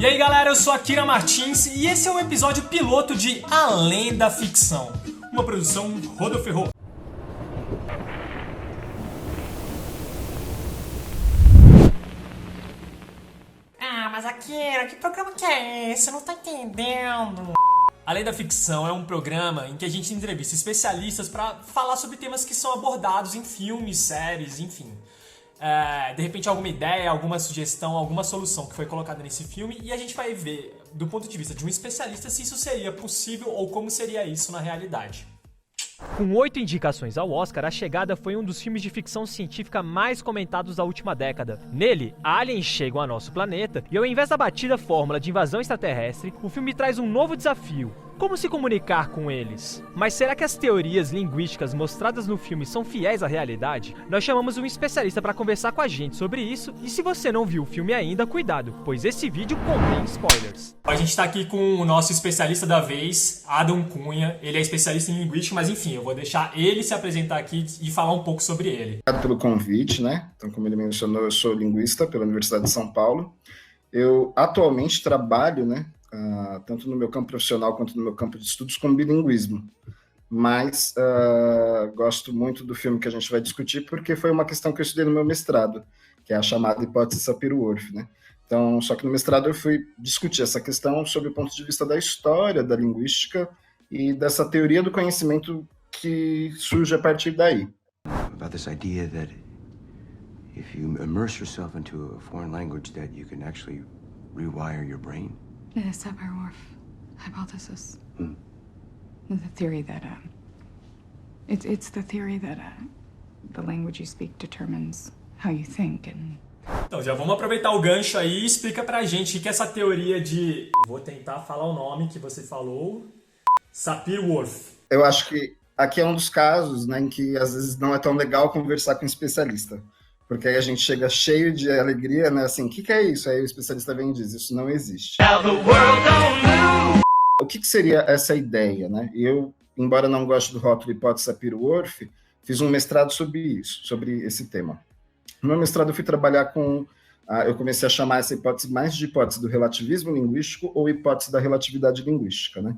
E aí galera, eu sou a Kira Martins e esse é o episódio piloto de Além da Ficção, uma produção Rodoferro. Mas Akira, que programa que é esse? Eu não tô entendendo. Além da Ficção é um programa em que a gente entrevista especialistas para falar sobre temas que são abordados em filmes, séries, enfim. De repente alguma ideia, alguma sugestão, alguma solução que foi colocada nesse filme e a gente vai ver, do ponto de vista de um especialista, se isso seria possível ou como seria isso na realidade. Com 8 indicações ao Oscar, A Chegada foi um dos filmes de ficção científica mais comentados da última década. Nele, aliens chegam ao nosso planeta e, ao invés da batida fórmula de invasão extraterrestre, o filme traz um novo desafio: como se comunicar com eles? Mas será que as teorias linguísticas mostradas no filme são fiéis à realidade? Nós chamamos um especialista para conversar com a gente sobre isso, e se você não viu o filme ainda, cuidado, pois esse vídeo contém spoilers. A gente está aqui com o nosso especialista da vez, Adam Cunha. Ele é especialista em linguística, mas enfim, eu vou deixar ele se apresentar aqui e falar um pouco sobre ele. Obrigado pelo convite, né? Então, como ele mencionou, eu sou linguista pela Universidade de São Paulo. Eu atualmente trabalho, né, tanto no meu campo profissional quanto no meu campo de estudos com bilinguismo. Mas gosto muito do filme que a gente vai discutir porque foi uma questão que eu estudei no meu mestrado, que é a chamada hipótese Sapir-Whorf, né? Então, só que no mestrado eu fui discutir essa questão sob o ponto de vista da história, da linguística e dessa teoria do conhecimento que surge a partir daí. About this idea that if you immerse yourself into a foreign language that you can actually rewire your brain. The Sapir-Whorf hypothesis. The theory that it's the theory that the language you speak determines how you think and. Então, já vamos aproveitar o gancho aí e explica pra gente o que é essa teoria de... Vou tentar falar o nome que você falou. Sapir-Whorf. Eu acho que aqui é um dos casos, né, em que às vezes não é tão legal conversar com um especialista. Porque aí a gente chega cheio de alegria, né, assim, o que é isso? Aí o especialista vem e diz, isso não existe. O que seria essa ideia, né? Eu, embora não goste do rótulo hipótese Sapir-Whorf, fiz um mestrado sobre isso, sobre esse tema. No meu mestrado eu fui trabalhar com... eu comecei a chamar essa hipótese mais de hipótese do relativismo linguístico ou hipótese da relatividade linguística, né?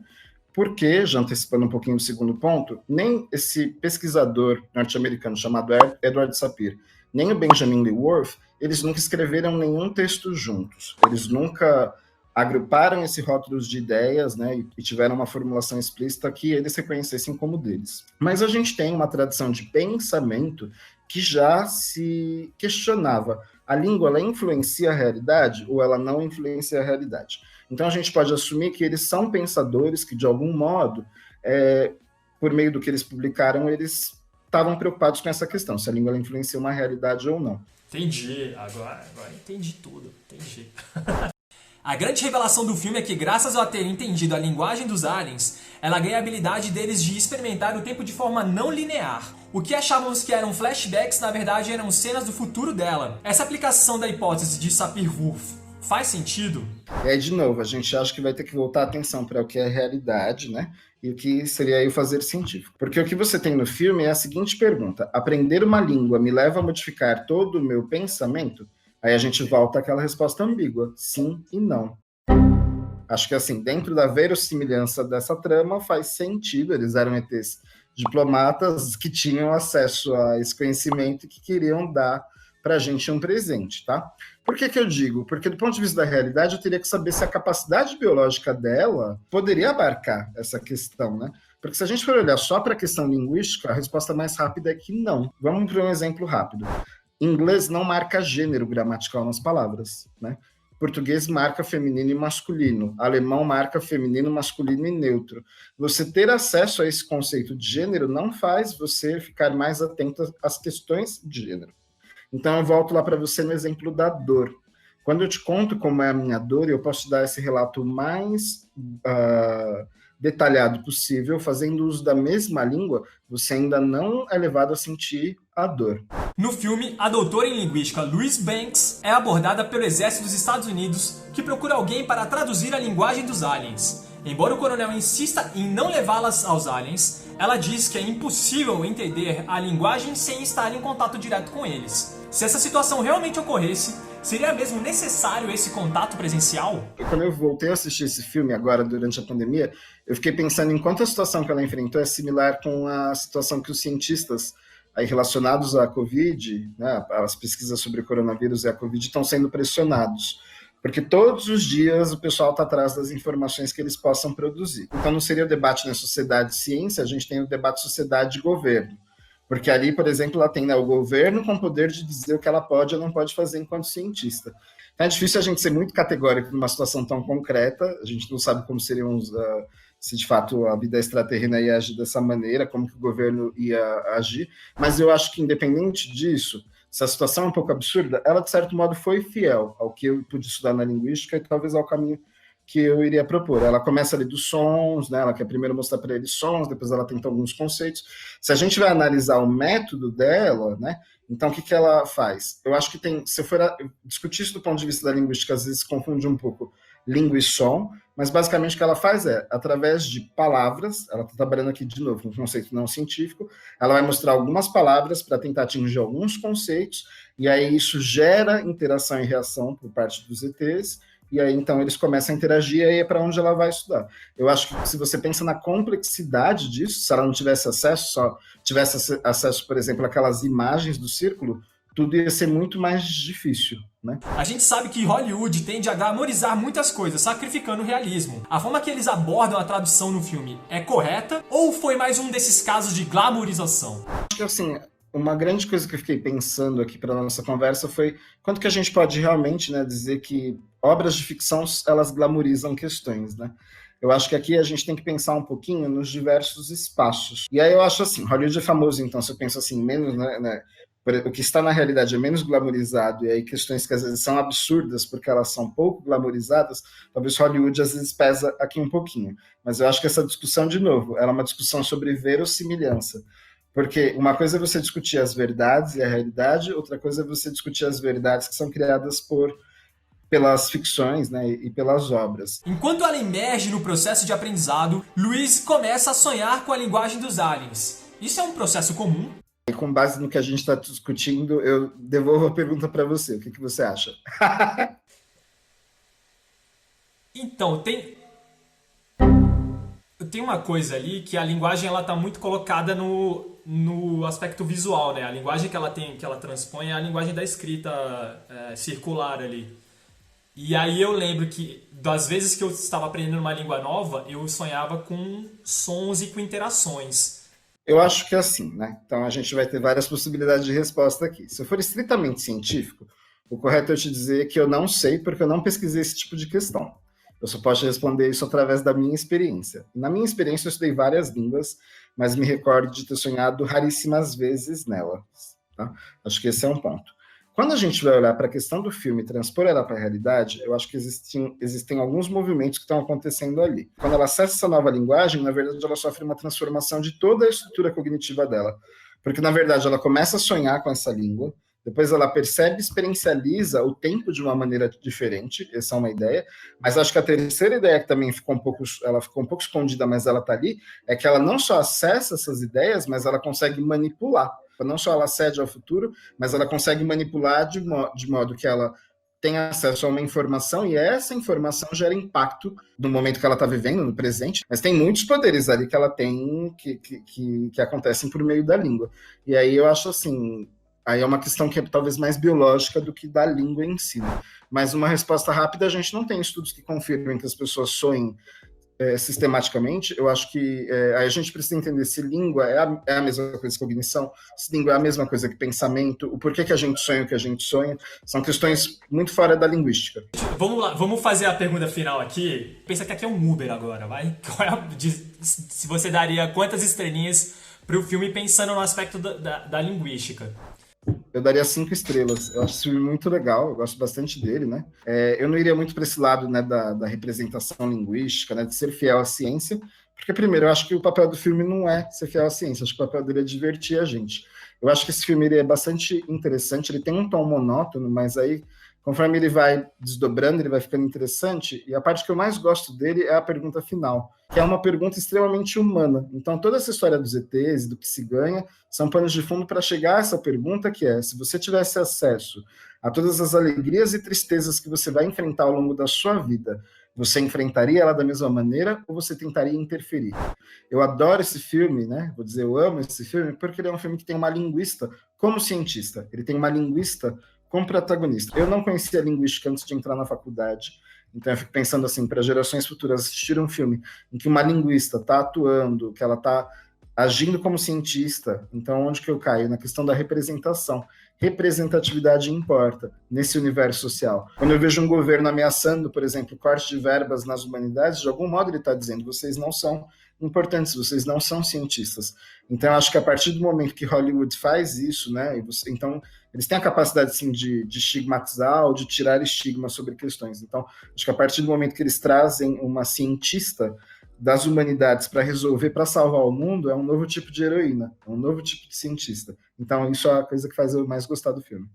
Porque, já antecipando um pouquinho o segundo ponto, nem esse pesquisador norte-americano chamado Edward Sapir, nem o Benjamin Lee Whorf, eles nunca escreveram nenhum texto juntos. Eles nunca agruparam esse rótulos de ideias, né, e tiveram uma formulação explícita que eles reconhecessem como deles. Mas a gente tem uma tradição de pensamento que já se questionava: a língua, ela influencia a realidade ou ela não influencia a realidade? Então a gente pode assumir que eles são pensadores que, de algum modo, por meio do que eles publicaram, eles estavam preocupados com essa questão, se a língua ela influencia uma realidade ou não. Entendi, agora entendi tudo, entendi. A grande revelação do filme é que, graças a ter entendido a linguagem dos aliens, ela ganha a habilidade deles de experimentar o tempo de forma não linear. O que achávamos que eram flashbacks, na verdade, eram cenas do futuro dela. Essa aplicação da hipótese de Sapir-Whorf faz sentido? E aí, de novo, a gente acha que vai ter que voltar a atenção para o que é realidade, né? E o que seria aí o fazer científico. Porque o que você tem no filme é a seguinte pergunta: aprender uma língua me leva a modificar todo o meu pensamento? Aí a gente volta àquela resposta ambígua, sim e não. Acho que assim, dentro da verossimilhança dessa trama, faz sentido, eles eram ETs diplomatas que tinham acesso a esse conhecimento e que queriam dar para a gente um presente, tá? Por que eu digo? Porque do ponto de vista da realidade, eu teria que saber se a capacidade biológica dela poderia abarcar essa questão, né? Porque se a gente for olhar só para a questão linguística, a resposta mais rápida é que não. Vamos para um exemplo rápido. Inglês não marca gênero gramatical nas palavras, né? Português marca feminino e masculino. Alemão marca feminino, masculino e neutro. Você ter acesso a esse conceito de gênero não faz você ficar mais atento às questões de gênero. Então eu volto lá para você no exemplo da dor. Quando eu te conto como é a minha dor, eu posso te dar esse relato mais detalhado possível, fazendo uso da mesma língua, você ainda não é levado a sentir a dor. No filme, a doutora em linguística Louise Banks é abordada pelo exército dos Estados Unidos, que procura alguém para traduzir a linguagem dos aliens. Embora o coronel insista em não levá-las aos aliens, ela diz que é impossível entender a linguagem sem estar em contato direto com eles. Se essa situação realmente ocorresse, Seria mesmo necessário esse contato presencial? Quando eu voltei a assistir esse filme agora, durante a pandemia, eu fiquei pensando em quanto a situação que ela enfrentou é similar com a situação que os cientistas aí relacionados à Covid, né, as pesquisas sobre o coronavírus e a Covid estão sendo pressionados. Porque todos os dias o pessoal está atrás das informações que eles possam produzir. Então não seria o debate na sociedade e ciência, a gente tem o debate sociedade e governo. Porque ali, por exemplo, ela tem, né, o governo com o poder de dizer o que ela pode ou não pode fazer enquanto cientista. Então é difícil a gente ser muito categórico numa situação tão concreta, a gente não sabe como seriam se de fato a vida extraterrena ia agir dessa maneira, como que o governo ia agir, mas eu acho que independente disso, se a situação é um pouco absurda, ela de certo modo foi fiel ao que eu pude estudar na linguística e talvez ao caminho que eu iria propor. Ela começa ali dos sons, né? Ela quer primeiro mostrar para eles sons, depois ela tenta alguns conceitos. Se a gente vai analisar o método dela, né? Então o que ela faz? Eu acho que tem, se eu for discutir isso do ponto de vista da linguística, às vezes confunde um pouco língua e som, mas basicamente o que ela faz é, através de palavras, ela está trabalhando aqui de novo com um conceito não científico, ela vai mostrar algumas palavras para tentar atingir alguns conceitos, e aí isso gera interação e reação por parte dos ETs, e aí então eles começam a interagir, e aí é para onde ela vai estudar. Eu acho que se você pensa na complexidade disso, se ela não tivesse acesso, só tivesse acesso, por exemplo, àquelas imagens do círculo, tudo ia ser muito mais difícil, né? A gente sabe que Hollywood tende a glamorizar muitas coisas, sacrificando o realismo. A forma que eles abordam a tradução no filme é correta ou foi mais um desses casos de glamorização? Acho que assim, uma grande coisa que eu fiquei pensando aqui para nossa conversa foi quanto que a gente pode realmente, né, dizer que obras de ficção elas glamorizam questões, né? Eu acho que aqui a gente tem que pensar um pouquinho nos diversos espaços. E aí eu acho assim, Hollywood é famoso, então se eu penso assim, menos, né, o que está na realidade é menos glamorizado, e aí questões que às vezes são absurdas porque elas são pouco glamorizadas, talvez Hollywood às vezes pesa aqui um pouquinho. Mas eu acho que essa discussão, de novo, ela é uma discussão sobre verossimilhança. Porque uma coisa é você discutir as verdades e a realidade, outra coisa é você discutir as verdades que são criadas pelas ficções, né, e pelas obras. Enquanto ela emerge no processo de aprendizado, Luiz começa a sonhar com a linguagem dos aliens. Isso é um processo comum? E com base no que a gente está discutindo, eu devolvo a pergunta para você. O que você acha? Então, tem uma coisa ali que a linguagem ela tá muito colocada no aspecto visual, né? A linguagem que ela transpõe é a linguagem da escrita circular ali. E aí eu lembro que das vezes que eu estava aprendendo uma língua nova, eu sonhava com sons e com interações. Eu acho que é assim, né? Então a gente vai ter várias possibilidades de resposta aqui. Se eu for estritamente científico, o correto é eu te dizer que eu não sei porque eu não pesquisei esse tipo de questão. Eu só posso responder isso através da minha experiência. Na minha experiência eu estudei várias línguas, mas me recordo de ter sonhado raríssimas vezes nelas. Tá? Acho que esse é um ponto. Quando a gente vai olhar para a questão do filme e transpor ela para a realidade, eu acho que existem alguns movimentos que estão acontecendo ali. Quando ela acessa essa nova linguagem, na verdade, ela sofre uma transformação de toda a estrutura cognitiva dela. Porque, na verdade, ela começa a sonhar com essa língua, depois ela percebe e experiencializa o tempo de uma maneira diferente, essa é uma ideia, mas acho que a terceira ideia que também ficou um pouco escondida, mas ela está ali, é que ela não só acessa essas ideias, mas ela consegue manipular. Não só ela acede ao futuro, mas ela consegue manipular de modo que ela tem acesso a uma informação e essa informação gera impacto no momento que ela está vivendo, no presente, mas tem muitos poderes ali que ela tem que acontecem por meio da língua. E aí eu acho assim, aí é uma questão que é talvez mais biológica do que da língua em si. Mas uma resposta rápida, a gente não tem estudos que confirmem que as pessoas sonhem sistematicamente. Eu acho que a gente precisa entender se língua é a mesma coisa que cognição, se língua é a mesma coisa que pensamento, o porquê que a gente sonha o que a gente sonha, são questões muito fora da linguística. Vamos lá, vamos fazer a pergunta final aqui. Pensa que aqui é um Uber agora, vai? Se você daria quantas estrelinhas para o filme pensando no aspecto da linguística? Eu daria 5 estrelas. Eu acho esse filme muito legal, eu gosto bastante dele, né? Eu não iria muito para esse lado, né, da representação linguística, né, de ser fiel à ciência, porque, primeiro, eu acho que o papel do filme não é ser fiel à ciência, acho que o papel dele é divertir a gente. Eu acho que esse filme ele é bastante interessante, ele tem um tom monótono, mas aí, conforme ele vai desdobrando, ele vai ficando interessante, e a parte que eu mais gosto dele é a pergunta final, que é uma pergunta extremamente humana. Então, toda essa história dos ETs e do que se ganha são panos de fundo para chegar a essa pergunta, que é, se você tivesse acesso a todas as alegrias e tristezas que você vai enfrentar ao longo da sua vida, você enfrentaria ela da mesma maneira ou você tentaria interferir? Eu adoro esse filme, né? Vou dizer, eu amo esse filme, porque ele é um filme que tem uma linguista como cientista. Ele tem uma linguista como protagonista. Eu não conhecia linguística antes de entrar na faculdade, então eu fico pensando assim, para gerações futuras assistir um filme em que uma linguista está atuando, que ela está agindo como cientista, então onde que eu caio? Na questão da representação. Representatividade importa nesse universo social. Quando eu vejo um governo ameaçando, por exemplo, corte de verbas nas humanidades, de algum modo ele está dizendo, vocês não são importantes, vocês não são cientistas. Então, acho que a partir do momento que Hollywood faz isso, né, então eles têm a capacidade sim, de estigmatizar ou de tirar estigma sobre questões. Então, acho que a partir do momento que eles trazem uma cientista das humanidades para resolver, para salvar o mundo, é um novo tipo de heroína, é um novo tipo de cientista. Então, isso é a coisa que faz eu mais gostar do filme.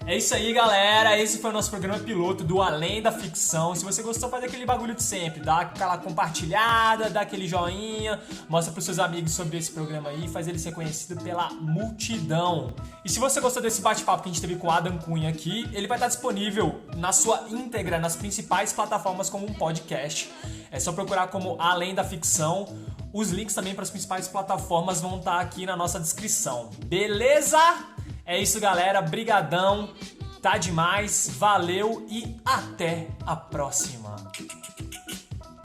É isso aí, galera. Esse foi o nosso programa piloto do Além da Ficção. Se você gostou, faz aquele bagulho de sempre. Dá aquela compartilhada, dá aquele joinha, mostra pros seus amigos sobre esse programa aí, faz ele ser conhecido pela multidão. E se você gostou desse bate-papo que a gente teve com o Adam Cunha aqui, ele vai estar disponível na sua íntegra nas principais plataformas como um podcast. É só procurar como Além da Ficção. Os links também para as principais plataformas vão estar aqui na nossa descrição. Beleza? É isso, galera. Brigadão. Tá demais. Valeu e até a próxima.